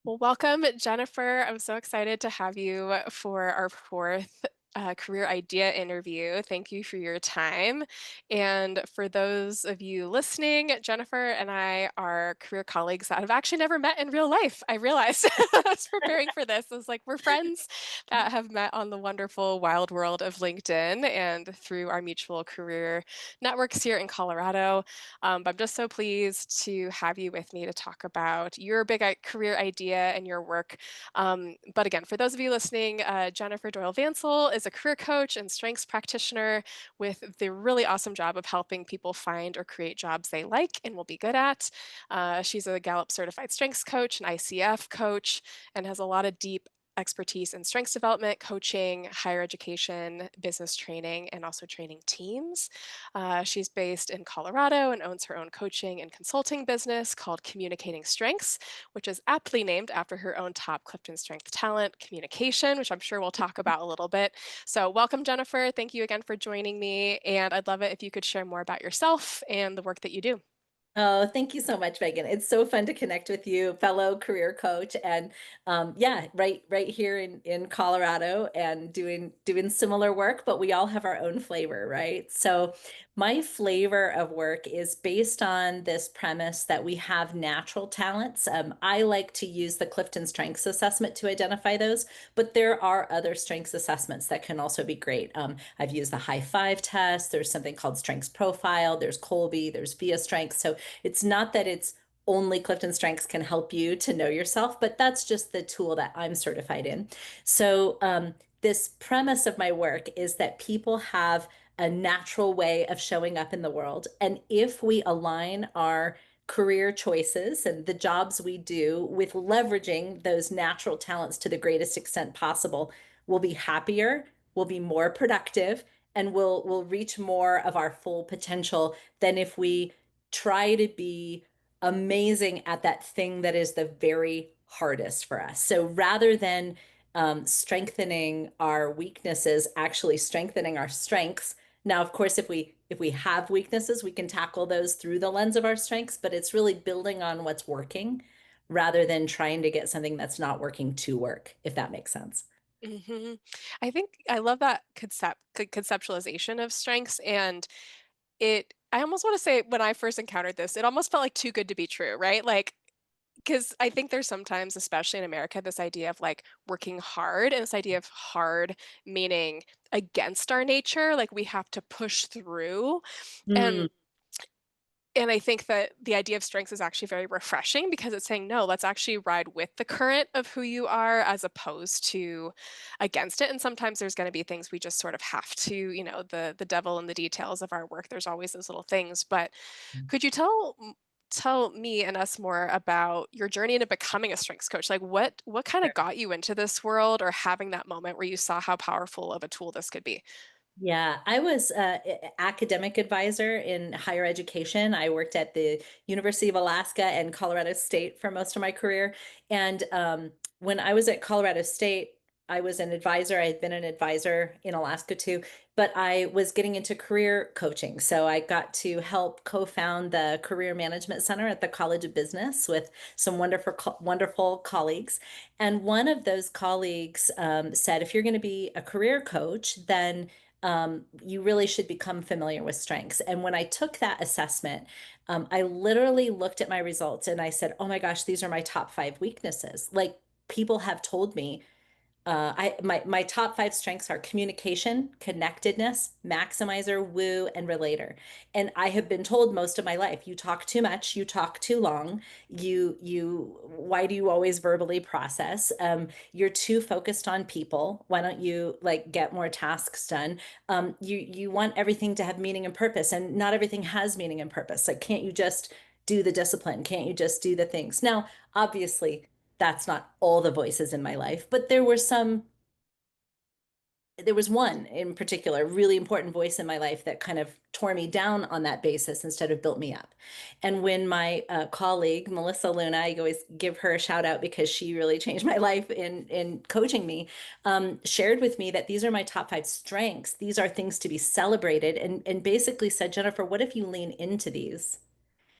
Well, welcome, Jennifer. I'm so excited to have you for our fourth career idea interview. Thank you for your time. And for those of you listening, Jennifer and I are career colleagues that have actually never met in real life. I realized I was preparing for this. I was like, we're friends that have met on the wonderful wild world of LinkedIn and through our mutual career networks here in Colorado. But I'm just so pleased to have you with me to talk about your career idea and your work. But again, for those of you listening, Jennifer Doyle Vancil is a career coach and strengths practitioner with the really awesome job of helping people find or create jobs they like and will be good at. She's a Gallup certified strengths coach, an ICF coach, and has a lot of deep expertise in strengths development, coaching, higher education, business training, and also training teams. She's based in Colorado and owns her own coaching and consulting business called Communicating Strengths, which is aptly named after her own top Clifton Strength talent, communication, which I'm sure we'll talk about a little bit. So, welcome, Jennifer. Thank you again for joining me. And I'd love it if you could share more about yourself and the work that you do. Oh, thank you so much, Megan. It's so fun to connect with you, fellow career coach, and yeah, right here in Colorado, and doing similar work, but we all have our own flavor, right? So my flavor of work is based on this premise that we have natural talents. I like to use the Clifton Strengths Assessment to identify those, but there are other strengths assessments that can also be great. I've used the High Five test. There's something called Strengths Profile. There's Colby. There's VIA Strengths. So it's not that it's only Clifton Strengths can help you to know yourself, but that's just the tool that I'm certified in. So, this premise of my work is that people have a natural way of showing up in the world. And if we align our career choices and the jobs we do with leveraging those natural talents to the greatest extent possible, we'll be happier, we'll be more productive, and we'll reach more of our full potential than if we try to be amazing at that thing that is the very hardest for us. So rather than strengthening our weaknesses, actually strengthening our strengths. Now, of course, if we have weaknesses, we can tackle those through the lens of our strengths, but it's really building on what's working rather than trying to get something that's not working to work, if that makes sense. I think I love that conceptualization of strengths. And I almost want to say when I first encountered this, it almost felt like too good to be true, right? Like, because I think there's sometimes, especially in America, this idea of like working hard and this idea of hard meaning against our nature, like we have to push through. Mm, And I think that the idea of strengths is actually very refreshing because it's saying, no, let's actually ride with the current of who you are as opposed to against it. And sometimes there's going to be things we just sort of have to, the devil in the details of our work. There's always those little things. But could you tell me and us more about your journey into becoming a strengths coach? Like what kind of sure. got you into this world or having that moment where you saw how powerful of a tool this could be? Yeah, I was academic advisor in higher education. I worked at the University of Alaska and Colorado State for most of my career. And when I was at Colorado State, I was an advisor. I had been an advisor in Alaska too, but I was getting into career coaching. So I got to help co-found the Career Management Center at the College of Business with some wonderful colleagues. And one of those colleagues said, if you're going to be a career coach, then you really should become familiar with strengths. And when I took that assessment, I literally looked at my results and I said, oh my gosh, these are my top five weaknesses. Like people have told me my top five strengths are communication, connectedness, maximizer, woo, and relator. And I have been told most of my life, you talk too much, you talk too long, why do you always verbally process? You're too focused on people. Why don't you like get more tasks done? You want everything to have meaning and purpose, and not everything has meaning and purpose. Like, can't you just do the discipline? Can't you just do the things? Now, obviously, that's not all the voices in my life, but there was one in particular, really important voice in my life that kind of tore me down on that basis instead of built me up. And when my colleague, Melissa Luna, I always give her a shout out because she really changed my life in coaching me, shared with me that these are my top five strengths. These are things to be celebrated. And basically said, Jennifer, what if you lean into these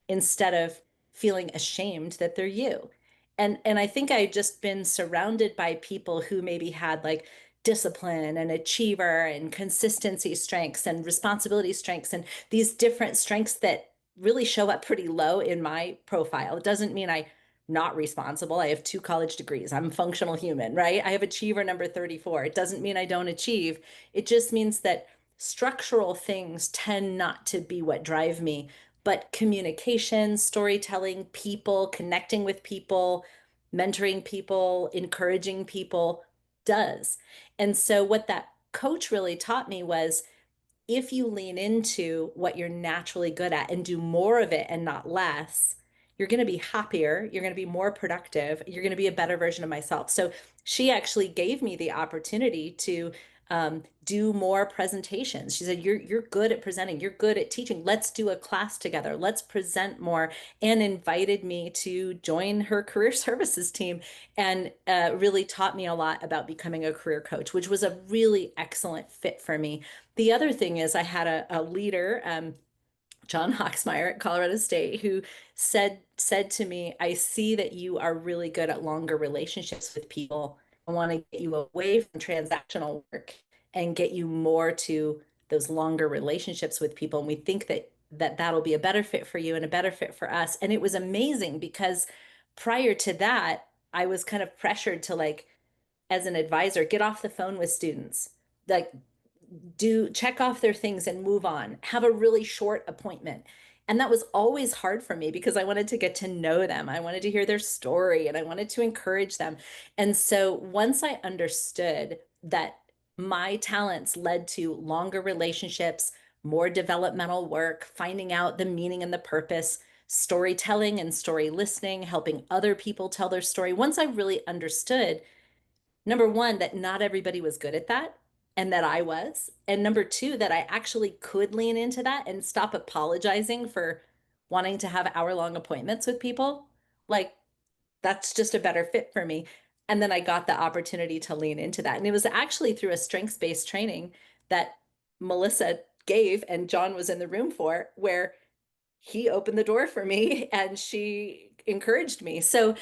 instead of feeling ashamed that they're you? And I think I'd just been surrounded by people who maybe had like discipline and achiever and consistency strengths and responsibility strengths and these different strengths that really show up pretty low in my profile. It doesn't mean I'm not responsible. I have 2 college degrees. I'm a functional human, right? I have achiever number 34. It doesn't mean I don't achieve. It just means that structural things tend not to be what drive me, but communication, storytelling, people, connecting with people, mentoring people, encouraging people does. And so, what that coach really taught me was if you lean into what you're naturally good at and do more of it and not less, you're going to be happier. You're going to be more productive. You're going to be a better version of myself. So she actually gave me the opportunity to do more presentations. She said, "You're good at presenting. You're good at teaching. Let's do a class together. Let's present more." And invited me to join her career services team, and really taught me a lot about becoming a career coach, which was a really excellent fit for me. The other thing is I had a leader, John Hawksmeyer at Colorado State, who said to me, "I see that you are really good at longer relationships with people. I want to get you away from transactional work and get you more to those longer relationships with people. And we think that that'll be a better fit for you and a better fit for us." And it was amazing because prior to that, I was kind of pressured to like, as an advisor, get off the phone with students. Like do check off their things and move on, have a really short appointment. And that was always hard for me because I wanted to get to know them. I wanted to hear their story and I wanted to encourage them. And so once I understood that my talents led to longer relationships, more developmental work, finding out the meaning and the purpose, storytelling and story listening, helping other people tell their story. Once I really understood, number one, that not everybody was good at that and that I was. And number two, that I actually could lean into that and stop apologizing for wanting to have hour-long appointments with people. Like, that's just a better fit for me. And then I got the opportunity to lean into that. And it was actually through a strengths-based training that Melissa gave and John was in the room for, where he opened the door for me and she encouraged me. So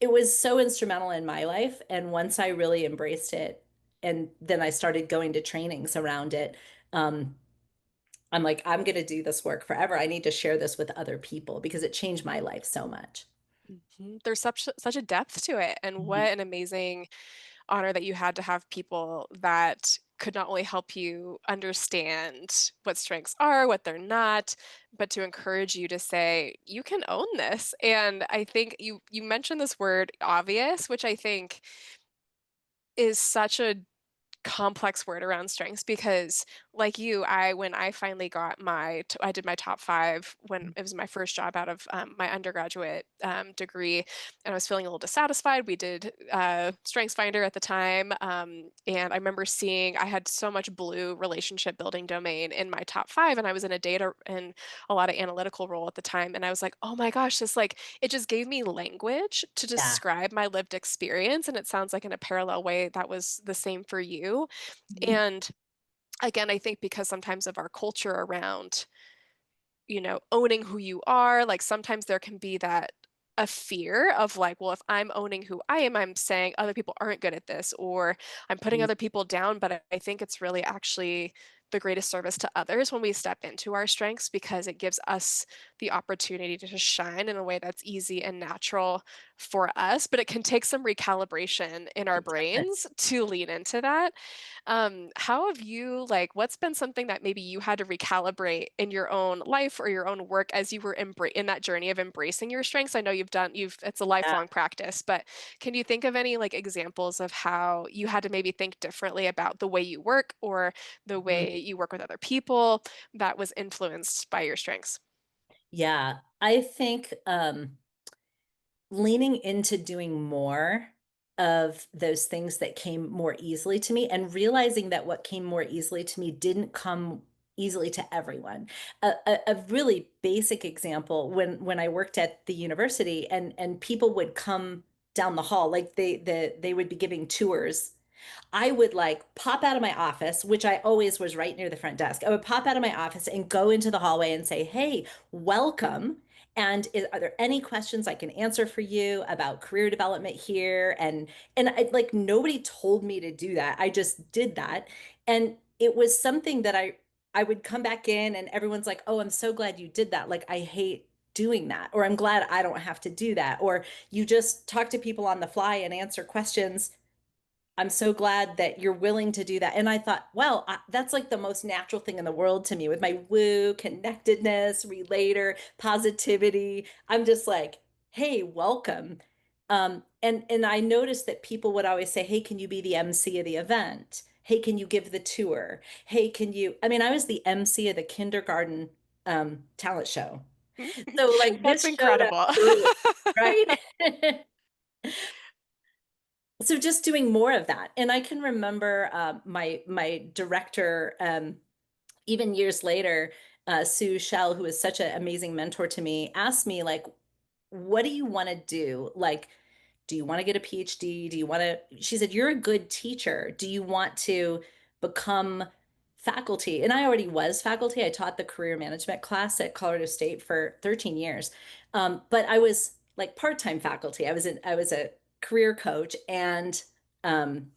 it was so instrumental in my life. And once I really embraced it, and then I started going to trainings around it, um, I'm like, I'm going to do this work forever. I need to share this with other people because it changed my life so much. There's such a depth to it, and what Mhm. an amazing honor that you had to have people that could not only help you understand what strengths are, what they're not, but to encourage you to say, "You can own this." And I think you mentioned this word obvious, which I think is such a complex word around strengths because like you, when I finally got I did my top 5 when it was my first job out of, my undergraduate, degree, and I was feeling a little dissatisfied. We did, StrengthsFinder at the time, and I remember seeing I had so much blue relationship building domain in my top 5, and I was in a data and a lot of analytical role at the time, and I was like, "Oh my gosh, this, like" it just gave me language to Yeah. describe my lived experience, and it sounds like in a parallel way that was the same for you. And again, I think because sometimes of our culture around, owning who you are, like sometimes there can be that a fear of like, well, if I'm owning who I am, I'm saying other people aren't good at this, or I'm putting Mhm. other people down. But I think it's really actually the greatest service to others when we step into our strengths because it gives us the opportunity to shine in a way that's easy and natural for us. But it can take some recalibration in our It brains does. to lean into that. How have you what's been something that maybe you had to recalibrate in your own life or your own work as you were in that journey of embracing your strengths? I know you've it's a Yeah. lifelong practice, but can you think of any examples of how you had to maybe think differently about the way you work or the Mhm. way you work with other people that was influenced by your strengths? Yeah. I think leaning into doing more of those things that came more easily to me and realizing that what came more easily to me didn't come easily to everyone. A really basic example, when I worked at the university and people would come down the hall, like they would be giving tours, I would like pop out of my office, which I always was right near the front desk. I would pop out of my office and go into the hallway and say, "Hey, welcome." And are there any questions I can answer for you about career development here? And like nobody told me to do that. I just did that. And it was something that I would come back in and everyone's like, "Oh, I'm so glad you did that. Like I hate doing that." Or "I'm glad I don't have to do that." Or "You just talk to people on the fly and answer questions. I'm so glad that you're willing to do that." And I thought, well, that's like the most natural thing in the world to me with my woo, connectedness, relator, positivity. I'm just like, hey, welcome. And I noticed that people would always say, hey, can you be the MC of the event? Hey, can you give the tour? Hey, can you? I mean, I was the MC of the kindergarten talent show. So like That's this showed up incredible. early, right? So just doing more of that. And I can remember my director, even years later, Sue Shell, who was such an amazing mentor to me, asked me like, what do you want to do? Like, do you want to get a PhD? Do you want to? She said, you're a good teacher. Do you want to become faculty? And I already was faculty. I taught the career management class at Colorado State for 13 years. But I was like part-time faculty. I was a career coach and um,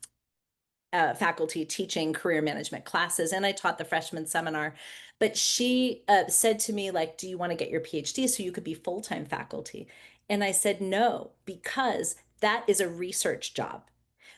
faculty teaching career management classes, and I taught the freshman seminar. But she said to me, like, do you want to get your PhD so you could be full-time faculty? And I said no, because that is a research job.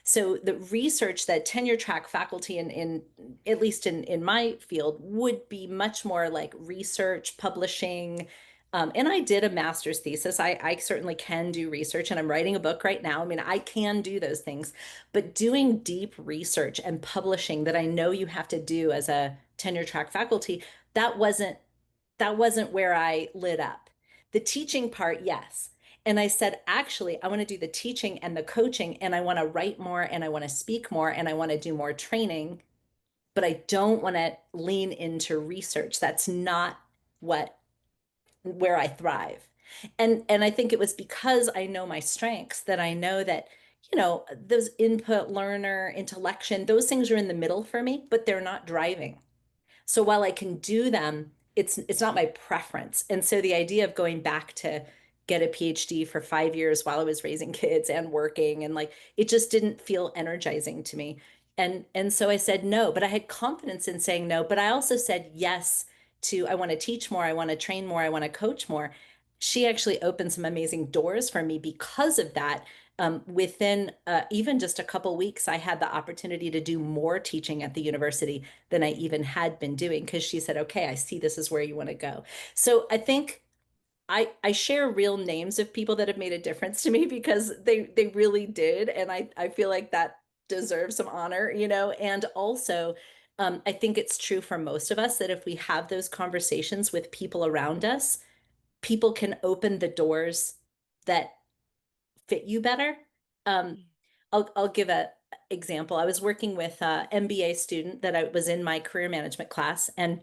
So the research, that tenure track faculty in at least in my field would be much more like research, publishing. And I did a master's thesis. I certainly can do research, and I'm writing a book right now. I mean, I can do those things, but doing deep research and publishing that I know you have to do as a tenure track faculty, that wasn't that wasn't where I lit up. The teaching part, yes. And I said, actually, I want to do the teaching and the coaching, and I want to write more, and I want to speak more, and I want to do more training, but I don't want to lean into research. That's not what where I thrive. And I think it was because I know my strengths that I know that, those input, learner, intellection, those things are in the middle for me, but they're not driving. So while I can do them, it's not my preference. And so the idea of going back to get a PhD for 5 years while I was raising kids and working, and like it just didn't feel energizing to me. And so I said no, but I had confidence in saying no, but I also said yes to, I want to teach more, I want to train more, I want to coach more. She actually opened some amazing doors for me because of that. Within even just a couple weeks, I had the opportunity to do more teaching at the university than I even had been doing, because she said, okay, I see this is where you want to go. So I think I share real names of people that have made a difference to me because they really did. And I feel like that deserves some honor, and also I think it's true for most of us that if we have those conversations with people around us, people can open the doors that fit you better. Um, I'll give a example. I was working with a MBA student that I was in my career management class, and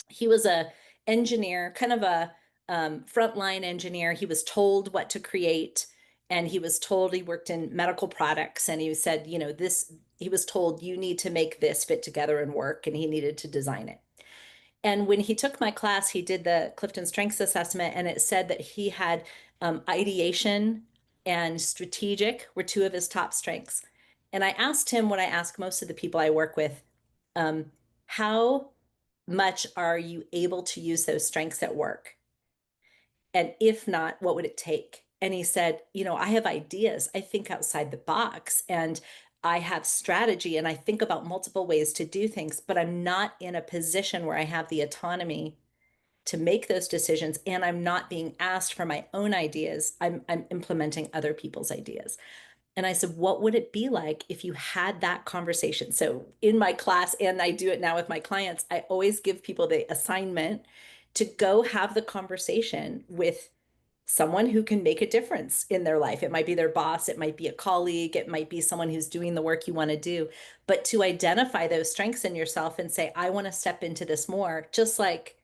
he was a engineer, kind of a frontline engineer. He was told what to create, and he was told, he worked in medical products, and he said, this. He was told you need to make this fit together and work, and he needed to design it. And when he took my class, he did the Clifton Strengths Assessment, and it said that he had ideation and strategic were two of his top strengths. And I asked him what I ask most of the people I work with, um, how much are you able to use those strengths at work? And if not, what would it take? And he said, I have ideas. I think outside the box, and I have strategy, and I think about multiple ways to do things, but I'm not in a position where I have the autonomy to make those decisions, and I'm not being asked for my own ideas. I'm implementing other people's ideas. And I said, what would it be like if you had that conversation? So in my class, and I do it now with my clients, I always give people the assignment to go have the conversation with someone who can make a difference in their life. It might be their boss, it might be a colleague, it might be someone who's doing the work you want to do, but to identify those strengths in yourself and say, I want to step into this more, just like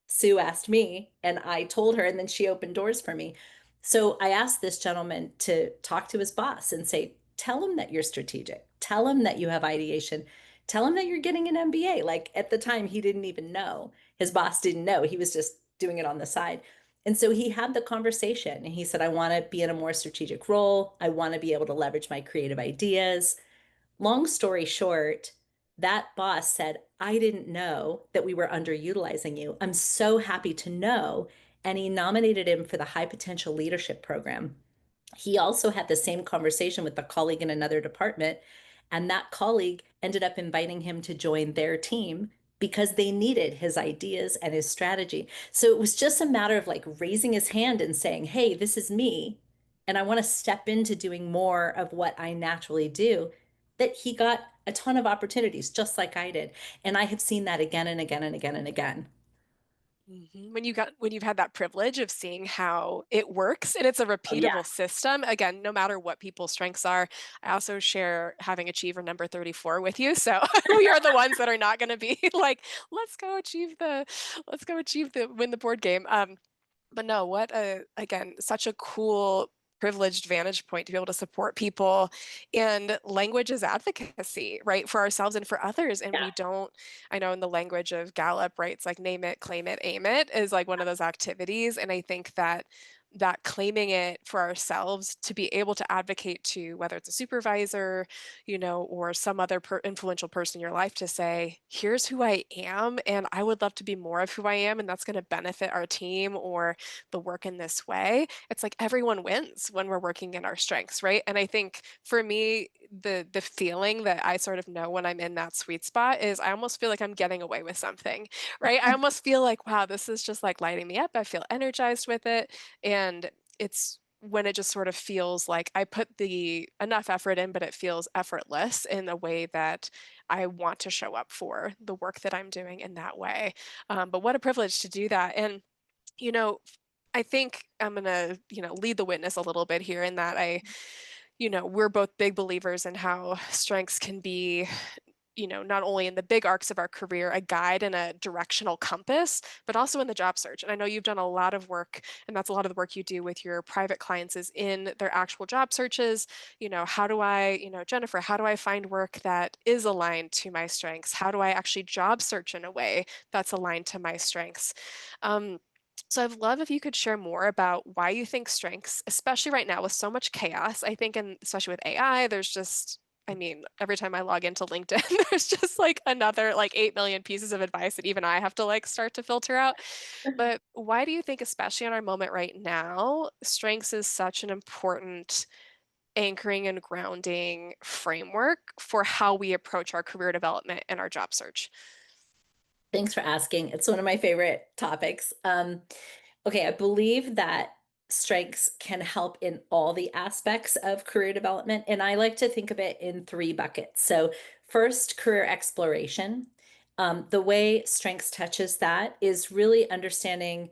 Sue asked me, and I told her, and then she opened doors for me. So I asked this gentleman to talk to his boss and say, tell him that you're strategic, tell him that you have ideation, tell him that you're getting an MBA. Like at the time, he didn't even know. His boss didn't know. He was just doing it on the side. And so he had the conversation and he said, I want to be in a more strategic role. I want to be able to leverage my creative ideas. Long story short, that boss said, I didn't know that we were underutilizing you. I'm so happy to know. And he nominated him for the High Potential Leadership Program. He also had the same conversation with a colleague in another department, and that colleague ended up inviting him to join their team because they needed his ideas and his strategy. So it was just a matter of like raising his hand and saying, hey, this is me, and I want to step into doing more of what I naturally do. That he got a ton of opportunities, just like I did. And I have seen that again and again and again and again. When you've had that privilege of seeing how it works and it's a Oh, yeah. repeatable system, again, no matter what people's strengths are. I also share having achiever number 34 with you. So we are the ones that are not going to be like, let's go achieve the win the board game. But no, what a again, such a cool privileged vantage point to be able to support people, and language is advocacy, right, for ourselves and for others. And Yeah. we don't, I know in the language of Gallup, right, it's like name it, claim it, aim it is like one of those activities. And I think that claiming it for ourselves to be able to advocate to whether it's a supervisor, or some other influential person in your life to say, here's who I am, and I would love to be more of who I am, and that's going to benefit our team or the work in this way. It's like everyone wins when we're working in our strengths, right? And I think for me, the feeling that I sort of know when I'm in that sweet spot is I almost feel like I'm getting away with something, right? I almost feel like, wow, this is just like lighting me up. I feel energized with it. And it's when it just sort of feels like I put the enough effort in, but it feels effortless in a way that I want to show up for the work that I'm doing in that way. But what a privilege to do that. And, you know, I think I'm going to, lead the witness a little bit here in that we're both big believers in how strengths can be, not only in the big arcs of our career, a guide and a directional compass, but also in the job search. And I know you've done a lot of work, and that's a lot of the work you do with your private clients is in their actual job searches. How do I, Jennifer, how do I find work that is aligned to my strengths? How do I actually job search in a way that's aligned to my strengths? Um, so I'd love if you could share more about why you think strengths, especially right now with so much chaos. I think, and especially with AI, there's just, I mean, every time I log into LinkedIn, there's just like another like 8 million pieces of advice that even I have to like start to filter out. But why do you think, especially in our moment right now, strengths is such an important anchoring and grounding framework for how we approach our career development and our job search? Thanks for asking. It's one of my favorite topics. Okay, I believe that strengths can help in all the aspects of career development, and I like to think of it in three buckets. So, first, career exploration. The way strengths touches that is really understanding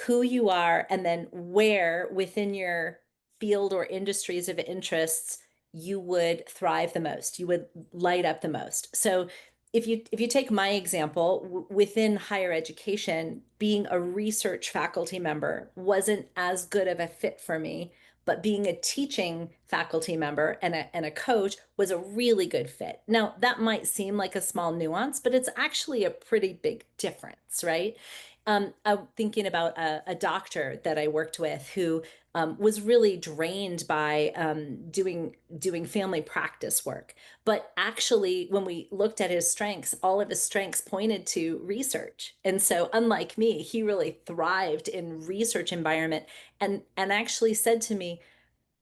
who you are and then where within your field or industries of interests you would thrive the most, you would light up the most. So if you take my example within higher education, being a research faculty member wasn't as good of a fit for me, but being a teaching faculty member and a coach was a really good fit. Now, that might seem like a small nuance, but it's actually a pretty big difference, right? I'm thinking about a doctor that I worked with who was really drained by doing family practice work. But actually, when we looked at his strengths, all of his strengths pointed to research. And so, unlike me, he really thrived in research environment and actually said to me,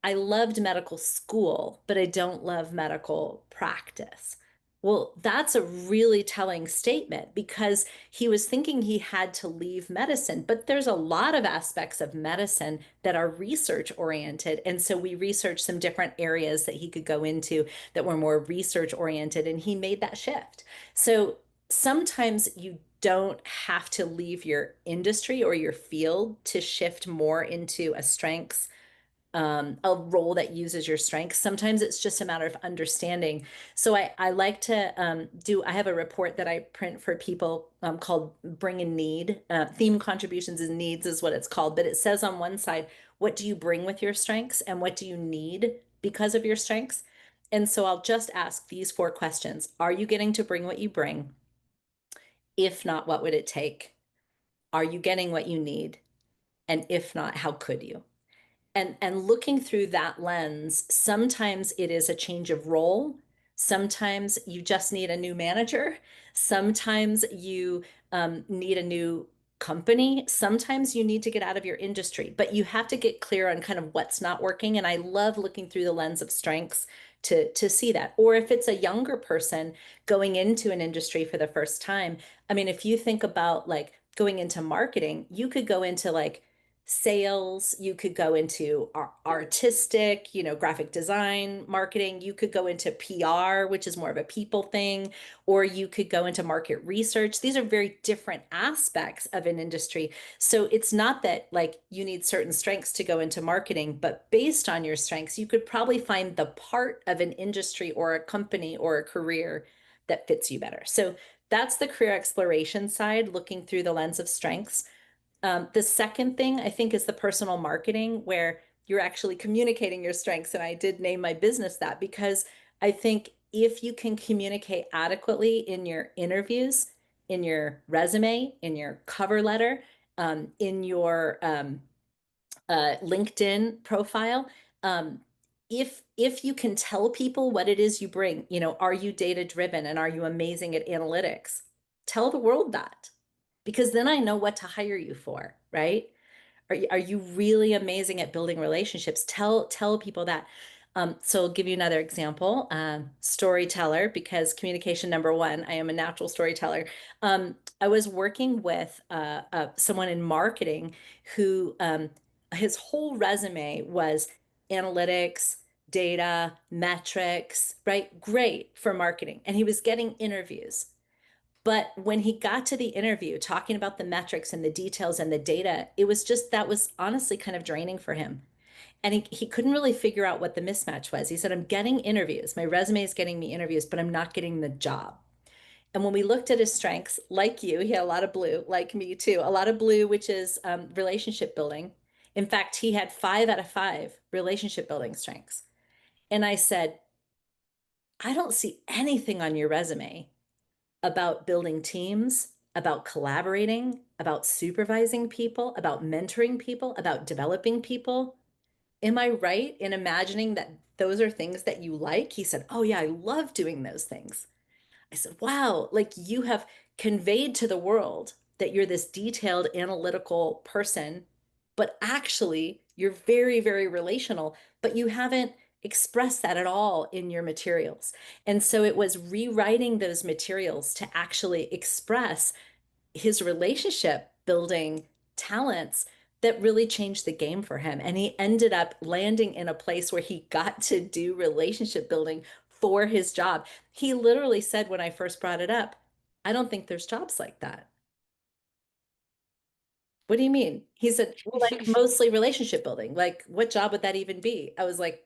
I loved medical school, but I don't love medical practice. Well, that's a really telling statement because he was thinking he had to leave medicine, but there's a lot of aspects of medicine that are research oriented. And so we researched some different areas that he could go into that were more research oriented, and he made that shift. So sometimes you don't have to leave your industry or your field to shift more into a role that uses your strengths. Sometimes it's just a matter of understanding. So I like to I have a report that I print for people called Bring in Need. Theme Contributions and Needs is what it's called. But it says on one side, what do you bring with your strengths and what do you need because of your strengths? And so I'll just ask these four questions. Are you getting to bring what you bring? If not, what would it take? Are you getting what you need? And if not, how could you? And looking through that lens, sometimes it is a change of role. Sometimes you just need a new manager. Sometimes you need a new company. Sometimes you need to get out of your industry, but you have to get clear on kind of what's not working. And I love looking through the lens of strengths to see that. Or if it's a younger person going into an industry for the first time, I mean, if you think about like going into marketing, you could go into like sales, you could go into artistic, graphic design, marketing, you could go into PR, which is more of a people thing, or you could go into market research. These are very different aspects of an industry. So it's not that like you need certain strengths to go into marketing, but based on your strengths, you could probably find the part of an industry or a company or a career that fits you better. So that's the career exploration side, looking through the lens of strengths. The second thing I think is the personal marketing, where you're actually communicating your strengths. And I did name my business that because I think if you can communicate adequately in your interviews, in your resume, in your cover letter, in your LinkedIn profile, if you can tell people what it is you bring, are you data driven and are you amazing at analytics? Tell the world that, because then I know what to hire you for, right? Are you really amazing at building relationships? Tell people that. So I'll give you another example. Storyteller, because communication number one, I am a natural storyteller. I was working with someone in marketing who his whole resume was analytics, data, metrics, right? Great for marketing. And he was getting interviews. But when he got to the interview talking about the metrics and the details and the data, it was just that was honestly kind of draining for him. And he couldn't really figure out what the mismatch was. He said, I'm getting interviews. My resume is getting me interviews, but I'm not getting the job. And when we looked at his strengths, like you, he had a lot of blue, like me too, a lot of blue, which is relationship building. In fact, he had 5 out of 5 relationship building strengths. And I said, I don't see anything on your resume about building teams, about collaborating, about supervising people, about mentoring people, about developing people. Am I right in imagining that those are things that you like? He said, oh, yeah, I love doing those things. I said, wow, like you have conveyed to the world that you're this detailed analytical person, but actually you're very, very relational, but you haven't expressed that at all in your materials. And so it was rewriting those materials to actually express his relationship building talents that really changed the game for him. And he ended up landing in a place where he got to do relationship building for his job. He literally said when I first brought it up, I don't think there's jobs like that. What do you mean? He said, well, like mostly relationship building. Like, what job would that even be? I was like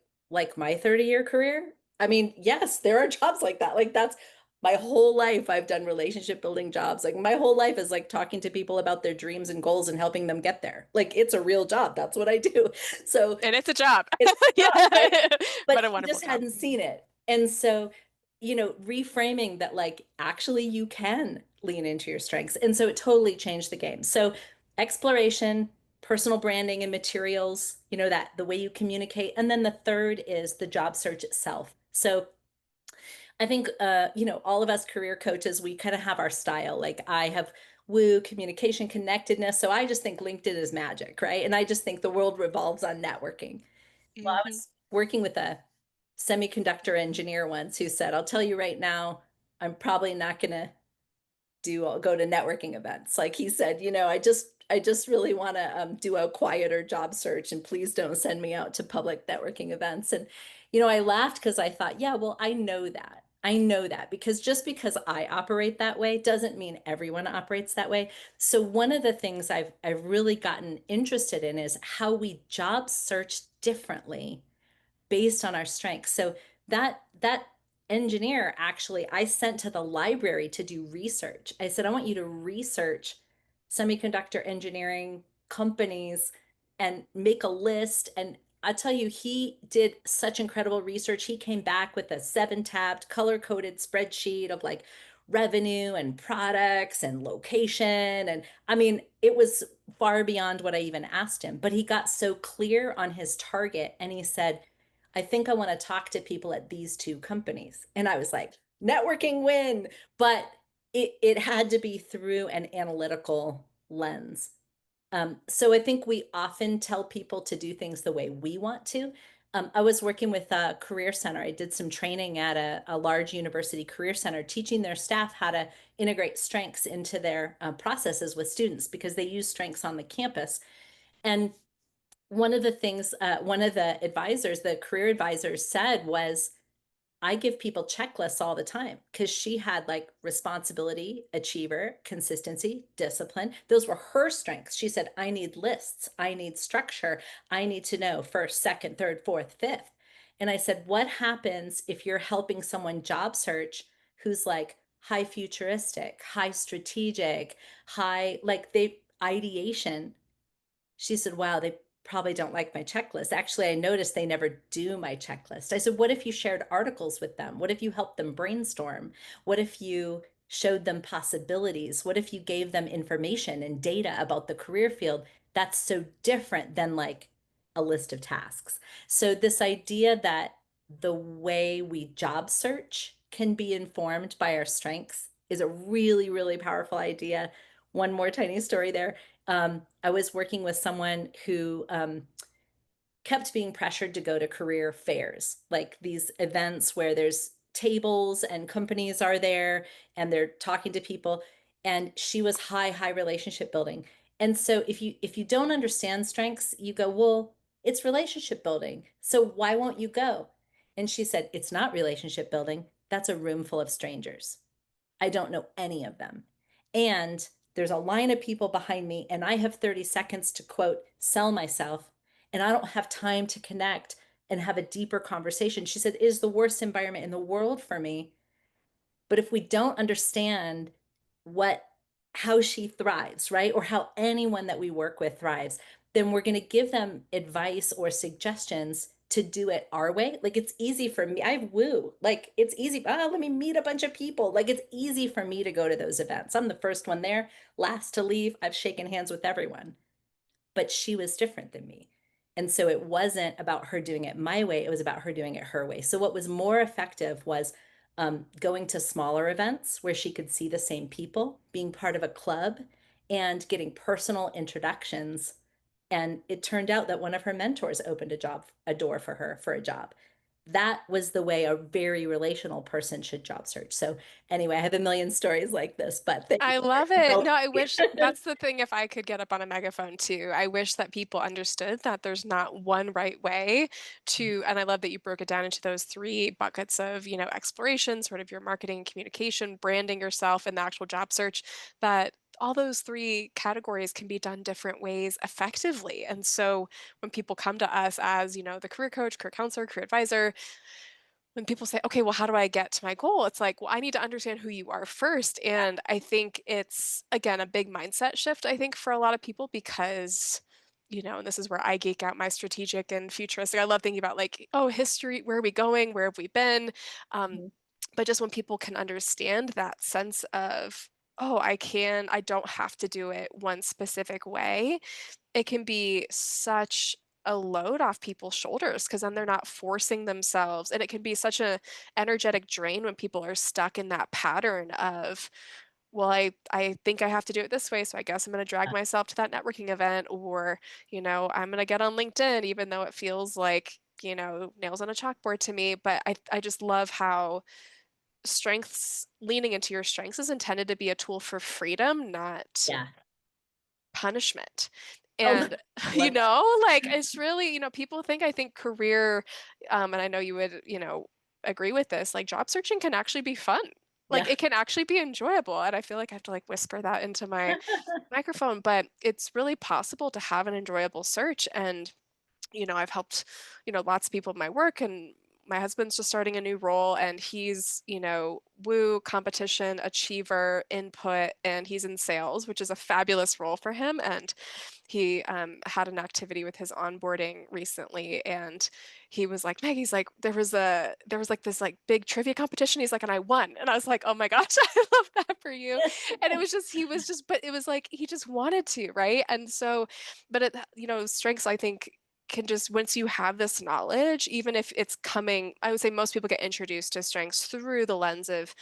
my 30-year career? I mean, yes, there are jobs like that. Like, that's my whole life. I've done relationship building jobs. Like, my whole life is like talking to people about their dreams and goals and helping them get there. Like, it's a real job. That's what I do. So And it's a job. it's a Yeah. job, right? But But a he wonderful just job. hadn't seen it. And so, reframing that, like, actually, you can lean into your strengths. And so it totally changed the game. So, exploration, personal branding and materials, that the way you communicate. And then the third is the job search itself. So, I think, all of us career coaches, we kind of have our style. Like I have woo, communication, connectedness. So I just think LinkedIn is magic, right? And I just think the world revolves on networking. Well, I Hmm. was working with a semiconductor engineer once who said, I'll tell you right now, I'm probably not going to go to networking events. Like he said, I just really want to do a quieter job search and please don't send me out to public networking events. And, I laughed because I thought, yeah, well, I know that. I know that because just because I operate that way doesn't mean everyone operates that way. So one of the things I've really gotten interested in is how we job search differently based on our strengths. So that engineer actually I sent to the library to do research. I said, I want you to research semiconductor engineering companies and make a list. And I tell you, he did such incredible research. He came back with a 7-tabbed, color-coded spreadsheet of like revenue and products and location. And I mean, it was far beyond what I even asked him, but he got so clear on his target and he said, I think I want to talk to people at these two companies. And I was like, networking win. But it had to be through an analytical lens. So I think we often tell people to do things the way we want to. I was working with a career center. I did some training at a large university career center, teaching their staff how to integrate strengths into their processes with students because they use strengths on the campus. And one of the advisors, the career advisors said was, I give people checklists all the time because she had like responsibility, achiever, consistency, discipline. Those were her strengths. She said, I need lists. I need structure. I need to know first, second, third, fourth, fifth. And I said, what happens if you're helping someone job search who's like high futuristic, high strategic, high, like they ideation? She said, wow, they probably don't like my checklist. Actually, I noticed they never do my checklist. I said, what if you shared articles with them? What if you helped them brainstorm? What if you showed them possibilities? What if you gave them information and data about the career field? That's so different than like a list of tasks. So, this idea that the way we job search can be informed by our strengths is a really, really powerful idea. One more tiny story there. I was working with someone who kept being pressured to go to career fairs, like these events where there's tables and companies are there and they're talking to people. And she was high relationship building. And so if you don't understand strengths, you go, well, it's relationship building. So why won't you go? And she said, it's not relationship building. That's a room full of strangers. I don't know any of them. And there's a line of people behind me, and I have 30 seconds to quote, sell myself, and I don't have time to connect and have a deeper conversation. She said, it is the worst environment in the world for me. But if we don't understand what how she thrives, right? Or how anyone that we work with thrives, then we're going to give them advice or suggestions to do it our way. Like it's easy for me. I woo. Like it's easy. Oh, let me meet a bunch of people. Like it's easy for me to go to those events. I'm the first one there, last to leave. I've shaken hands with everyone, but she was different than me. And so it wasn't about her doing it my way, it was about her doing it her way. So what was more effective was going to smaller events where she could see the same people, being part of a club, and getting personal introductions. And it turned out that one of her mentors opened a door for her for a job. That was the way a very relational person should job search. So anyway, I have a million stories like this, but thank you I for love it. indulging No, I me. wish that's the thing if I could get up on a megaphone too. I wish that people understood that there's not one right way to, and I love that you broke it down into those three buckets of, exploration, sort of your marketing, communication, branding yourself, and the actual job search, that all those three categories can be done different ways effectively. And so when people come to us as, the career coach, career counselor, career advisor, when people say, okay, well, how do I get to my goal? It's like, well, I need to understand who you are first. And I think it's, again, a big mindset shift, I think, for a lot of people because, and this is where I geek out my strategic and futuristic. I love thinking about like, oh, history, where are we going? Where have we been? Um, Mhm. but just when people can understand that sense of, oh, I don't have to do it one specific way, it can be such a load off people's shoulders because then they're not forcing themselves, and it can be such a energetic drain when people are stuck in that pattern of, well, I think I have to do it this way, so I guess I'm gonna drag myself to that networking event, or, I'm gonna get on LinkedIn even though it feels like, nails on a chalkboard to me. But I just love how leaning into your strengths is intended to be a tool for freedom, not Yeah. punishment. Oh, And, love that. like, it's really, people think, I think career, and I know you would, agree with this, like, job searching can actually be fun. Like, Yeah. it can actually be enjoyable, and I feel like I have to, like, whisper that into my microphone, but it's really possible to have an enjoyable search. And, I've helped, lots of people in my work, and my husband's just starting a new role and he's, woo, competition, achiever, input, and he's in sales, which is a fabulous role for him. And he had an activity with his onboarding recently, and he was like, Maggie's like, there was like this like big trivia competition. He's like, and I won. And I was like, oh my gosh, I love that for you. And it was just, he was just, but it was like, he just wanted to, right? And so, but strengths, I think, can just, once you have this knowledge, even if it's coming, I would say most people get introduced to strengths through the lens of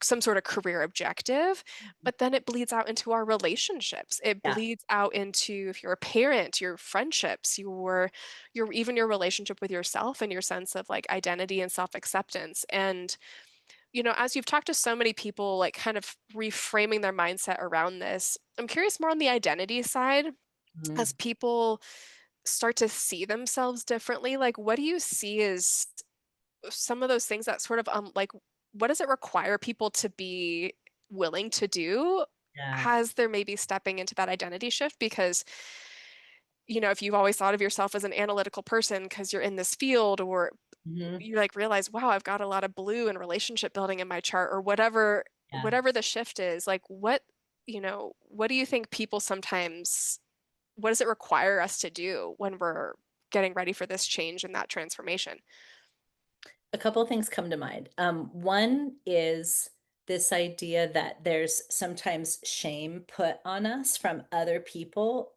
some sort of career objective, but then it bleeds out into our relationships. It Yeah. bleeds out into, if you're a parent, your friendships, your even your relationship with yourself and your sense of like identity and self-acceptance. And as you've talked to so many people, like kind of reframing their mindset around this, I'm curious more on the identity side. As Mhm. people start to see themselves differently, like what do you see as some of those things that sort of like what does it require people to be willing to do Yeah. as they're maybe stepping into that identity shift? Because if you've always thought of yourself as an analytical person because you're in this field, or Mhm. you like realize, wow, I've got a lot of blue and relationship building in my chart, or whatever Yeah. whatever the shift is, like what do you think people sometimes, what does it require us to do when we're getting ready for this change and that transformation? A couple of things come to mind. One is this idea that there's sometimes shame put on us from other people,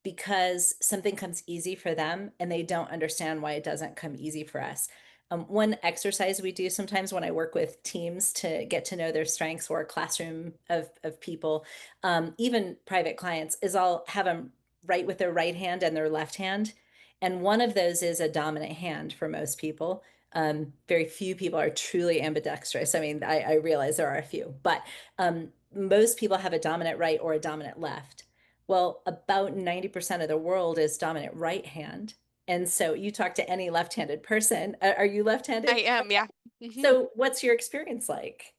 because something comes easy for them and they don't understand why it doesn't come easy for us. One exercise we do sometimes when I work with teams to get to know their strengths, or a classroom of people, even private clients, is I'll have them write with their right hand and their left hand. And one of those is a dominant hand for most people. Very few people are truly ambidextrous. I mean, I realize there are a few, but most people have a dominant right or a dominant left. Well, about 90% of the world is dominant right hand. And so you talk to any left-handed person. Are you I left-handed? am, yeah. Hmm. So what's your experience like?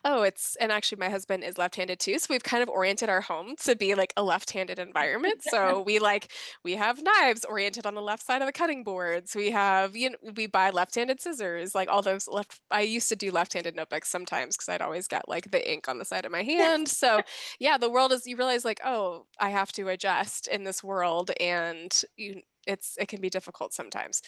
Oh, and actually my husband is left-handed too, so we've kind of oriented our home to be like a left-handed environment. So we have knives oriented on the left side of the cutting boards. We buy left-handed scissors, like all those left. I used to do left-handed notebooks sometimes because I'd always got like the ink on the side of my hand. So yeah, the world is, you realize like, oh, I have to adjust in this world, and it can be difficult sometimes.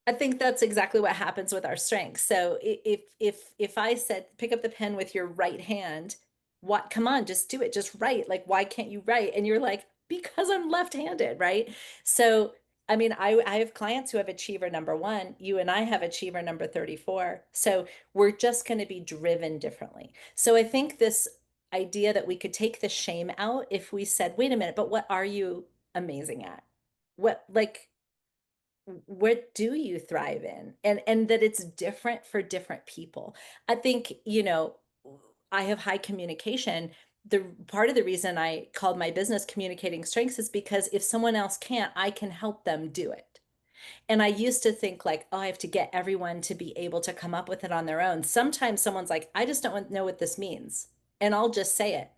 I think that's exactly what happens with our strengths. So if I said pick up the pen with your right hand, what come on, just do it. Just write. Like, why can't you write? And you're like, because I'm left-handed, right? So I mean, I have clients who have achiever number one. You and I have achiever number 34. So we're just going to be driven differently. So I think this idea that we could take the shame out if we said, wait a minute, but what are you amazing at? What, like, what do you thrive in? And that it's different for different people. I think, I have high communication. The part of the reason I called my business Communicating Strengths is because if someone else can't, I can help them do it. And I used to think like, oh, I have to get everyone to be able to come up with it on their own. Sometimes someone's like, I just don't know what this means. And I'll just say it.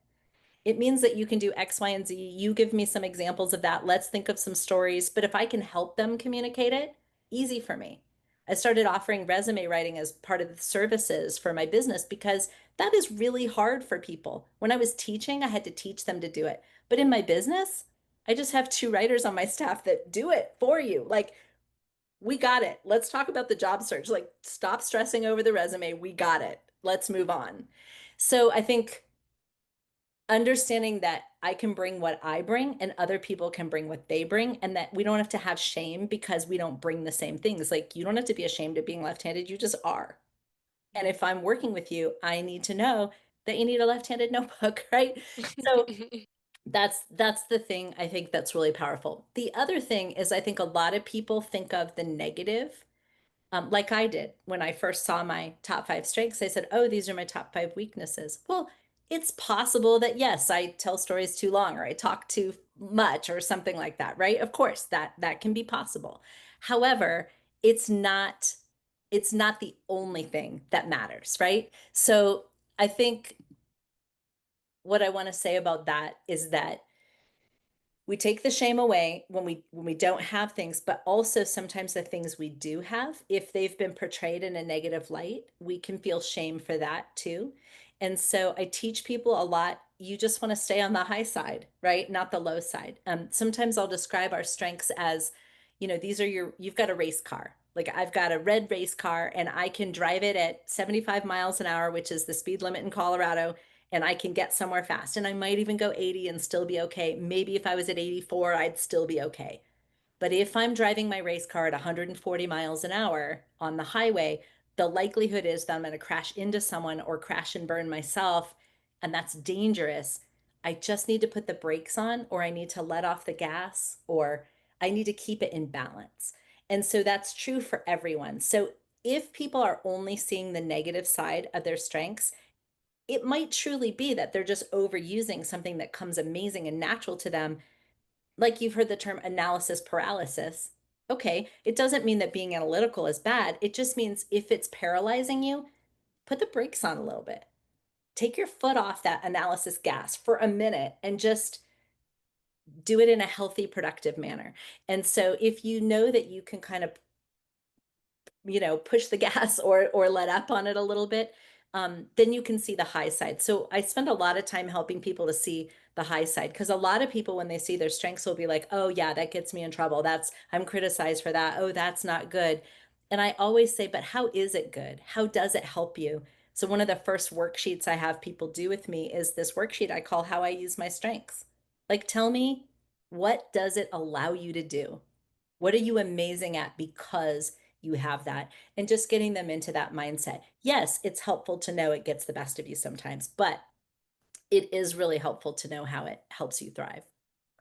It means that you can do X, Y, and Z. You give me some examples of that. Let's think of some stories. But if I can help them communicate it, easy for me. I started offering resume writing as part of the services for my business because that is really hard for people. When I was teaching, I had to teach them to do it. But in my business, I just have two writers on my staff that do it for you. Like, we got it. Let's talk about the job search. Like, stop stressing over the resume. We got it. Let's move on. So I think understanding that I can bring what I bring and other people can bring what they bring, and that we don't have to have shame because we don't bring the same things. Like, you don't have to be ashamed of being left-handed, you just are. And if I'm working with you, I need to know that you need a left-handed notebook, right? So that's the thing I think that's really powerful. The other thing is I think a lot of people think of the negative, like I did when I first saw my top five strengths. I said, oh, these are my top five weaknesses. Well, it's possible that yes, I tell stories too long or I talk too much or something like that, right? Of course, that can be possible. However, it's not it's not the only thing that matters, right? So I think what I want to say about that is that We take the shame away when we don't have things, but also sometimes the things we do have, if they've been portrayed in a negative light, we can feel shame for that too. And so I teach people a lot. You just want to stay on the high side, right? Not the low side. Sometimes I'll describe our strengths as, these are you've got a race car. Like I've got a red race car and I can drive it at 75 miles an hour, which is the speed limit in Colorado, and I can get somewhere fast. And I might even go 80 and still be okay. Maybe if I was at 84, I'd still be okay. But if I'm driving my race car at 140 miles an hour on the highway, the likelihood is that I'm going to crash into someone or crash and burn myself. And that's dangerous. I just need to put the brakes on, or I need to let off the gas, or I need to keep it in balance. And so that's true for everyone. So if people are only seeing the negative side of their strengths, it might truly be that they're just overusing something that comes amazing and natural to them. Like you've heard the term analysis paralysis. Okay, it doesn't mean that being analytical is bad. It just means if it's paralyzing you, put the brakes on a little bit. Take your foot off that analysis gas for a minute and just do it in a healthy, productive manner. And so if you know that you can kind of push the gas or let up on it a little bit, then you can see the high side. So I spend a lot of time helping people to see the high side, because a lot of people, when they see their strengths, will be like, oh yeah, that gets me in trouble. I'm criticized for that. Oh, that's not good. And I always say, but how is it good? How does it help you? So one of the first worksheets I have people do with me is this worksheet I call How I Use My Strengths. Like, tell me, what does it allow you to do? What are you amazing at because you have that? And just getting them into that mindset. Yes, it's helpful to know it gets the best of you sometimes, but it is really helpful to know how it helps you thrive,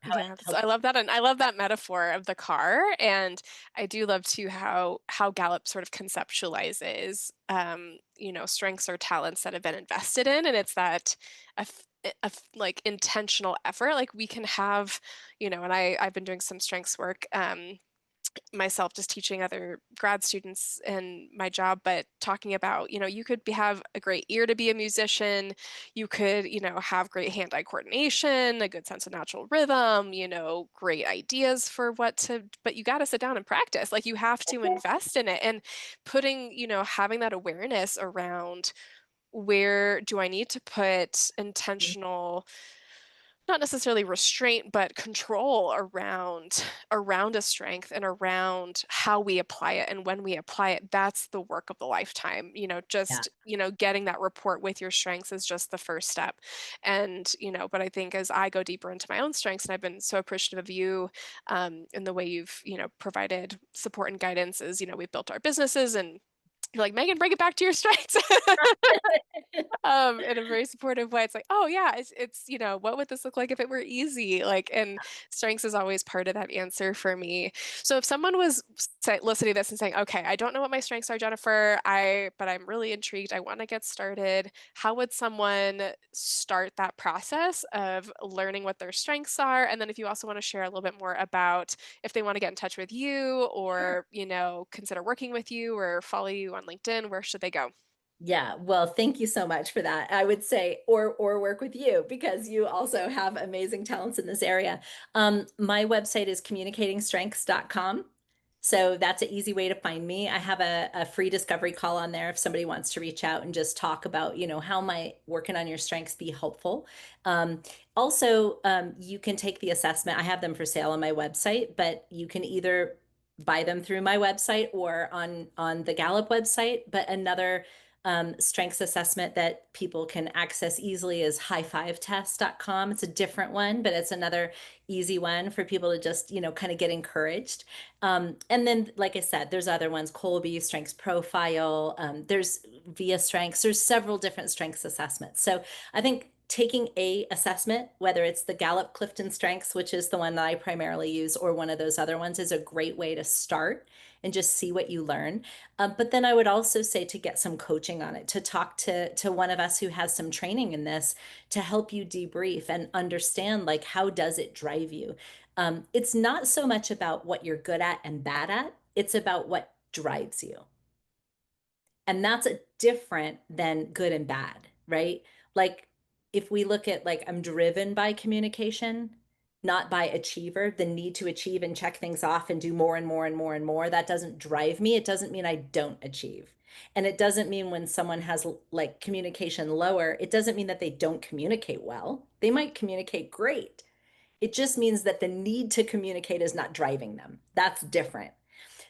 how it Yeah, I helps. love that, and I love that metaphor of the car, and I do love too how Gallup sort of conceptualizes, strengths or talents that have been invested in, and it's that like intentional effort. Like we can have, and I've been doing some strengths work. Myself just teaching other grad students in my job, but talking about, you could have a great ear to be a musician. You could, have great hand-eye coordination, a good sense of natural rhythm, great ideas for but you got to sit down and practice. Like you have to invest in it and putting, having that awareness around where do I need to put intentional, not necessarily restraint, but control around a strength and around how we apply it and when we apply it. That's the work of the lifetime. Yeah. Just, getting that rapport with your strengths is just the first step. And, but I think as I go deeper into my own strengths, and I've been so appreciative of you, in the way you've, provided support and guidance, is, we've built our businesses, and you're like, Megan, bring it back to your strengths. In a very supportive way. It's like, oh yeah, it's what would this look like if it were easy? Like, and strengths is always part of that answer for me. So if someone was listening to this and saying, okay, I don't know what my strengths are, Jennifer, but I'm really intrigued, I want to get started, how would someone start that process of learning what their strengths are? And then if you also want to share a little bit more about if they want to get in touch with you, Sure. or consider working with you or follow you on LinkedIn, where should they go? Yeah, well, thank you so much for that. I would say, or work with you, because you also have amazing talents in this area. My website is communicatingstrengths.com. So that's an easy way to find me. I have a free discovery call on there if somebody wants to reach out and just talk about, how might working on your strengths be helpful. Also, you can take the assessment. I have them for sale on my website, but you can either buy them through my website or on the Gallup website. But another strengths assessment that people can access easily is high5test.com. It's a different one, but it's another easy one for people to just, kind of get encouraged. And then, like I said, there's other ones, Colby Strengths Profile, there's Via Strengths, there's several different strengths assessments. So I think taking a assessment, whether it's the Gallup Clifton Strengths, which is the one that I primarily use, or one of those other ones, is a great way to start and just see what you learn. But then I would also say to get some coaching on it, to talk to one of us who has some training in this, to help you debrief and understand, like, how does it drive you? It's not so much about what you're good at and bad at, it's about what drives you. And that's a different than good and bad, right? Like if we look at, like, I'm driven by communication, not by achiever, the need to achieve and check things off and do more and more and more and more. That doesn't drive me. It doesn't mean I don't achieve. And it doesn't mean when someone has like communication lower, it doesn't mean that they don't communicate well. They might communicate great. It just means that the need to communicate is not driving them. That's different.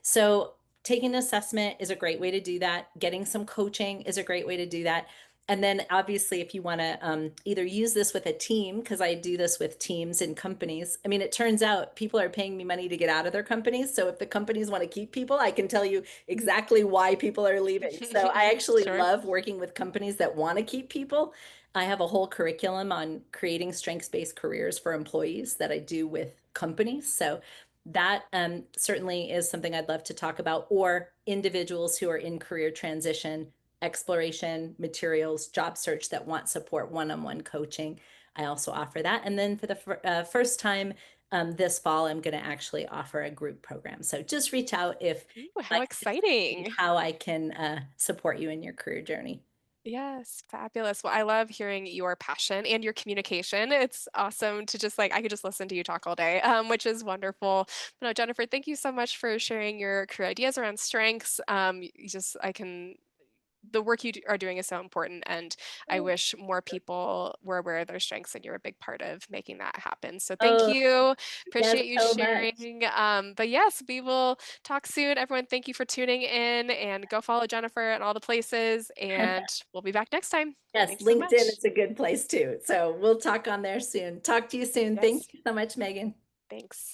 So, taking an assessment is a great way to do that. Getting some coaching is a great way to do that. And then, obviously, if you want to either use this with a team, because I do this with teams and companies. I mean, it turns out people are paying me money to get out of their companies. So, if the companies want to keep people, I can tell you exactly why people are leaving. So, I actually Sure. love working with companies that want to keep people. I have a whole curriculum on creating strengths-based careers for employees that I do with companies. So, that certainly is something I'd love to talk about, or individuals who are in career transition, exploration, materials, job search that want support, one-on-one coaching. I also offer that. And then for the first time this fall, I'm going to actually offer a group program. So just reach out if Ooh, you'd how like to see exciting. how I can support you in your career journey. Yes, fabulous. Well, I love hearing your passion and your communication. It's awesome to just like I could just listen to you talk all day, which is wonderful. But no, Jennifer, thank you so much for sharing your career ideas around strengths. You just I can the work are doing is so important, and I wish more people were aware of their strengths, and you're a big part of making that happen. So thank Oh, you. yes, Appreciate you so much. sharing. But yes, we will talk soon. Everyone, thank you for tuning in, and go follow Jennifer at all the places, and we'll be back next time. Yes, Thanks so LinkedIn much. is a good place too. So we'll talk on there soon. Talk to you soon. Thank Yes, you so much, Megan. thanks.